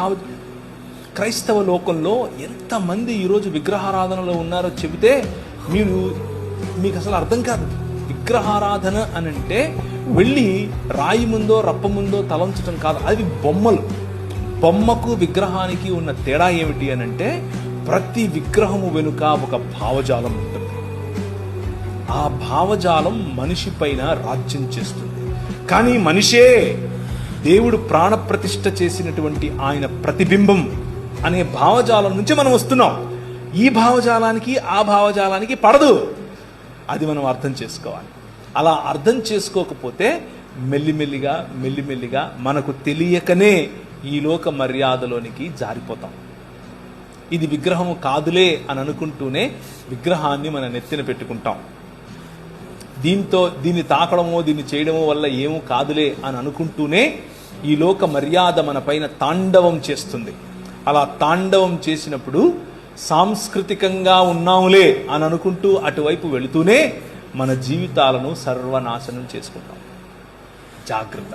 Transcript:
క్రైస్తవ లోకంలో ఎంతమంది ఈరోజు విగ్రహారాధనలో ఉన్నారో చెబితే మీకు అసలు అర్థం కాదు. విగ్రహారాధన అని అంటే వెళ్ళి రాయి ముందో రప్ప ముందో తలంచడం కాదు, అది బొమ్మలు. బొమ్మకు విగ్రహానికి ఉన్న తేడా ఏమిటి అని అంటే ప్రతి విగ్రహము వెనుక ఒక భావజాలం ఉంటుంది. ఆ భావజాలం మనిషి పైన రాజ్యం చేస్తుంది. కానీ మనిషే దేవుడు ప్రాణప్రతిష్ఠ చేసినటువంటి ఆయన ప్రతిబింబం అనే భావజాలం నుంచి మనం వస్తున్నాం. ఈ భావజాలానికి ఆ భావజాలానికి పడదు. అది మనం అర్థం చేసుకోవాలి. అలా అర్థం చేసుకోకపోతే మెల్లిమెల్లిగా మనకు తెలియకనే ఈ లోక మర్యాదలోనికి జారిపోతాం. ఇది విగ్రహము కాదులే అని అనుకుంటూనే విగ్రహాన్ని మన నెత్తిన పెట్టుకుంటాం. దీన్ని తాకడమో దీన్ని చేయడమో వల్ల ఏమో కాదులే అని అనుకుంటూనే ఈ లోక మర్యాద మన పైన తాండవం చేస్తుంది. అలా తాండవం చేసినప్పుడు సాంస్కృతికంగా ఉన్నాములే అని అనుకుంటూ అటువైపు వెళుతూనే మన జీవితాలను సర్వనాశనం చేసుకుంటాం. జాగ్రత్త.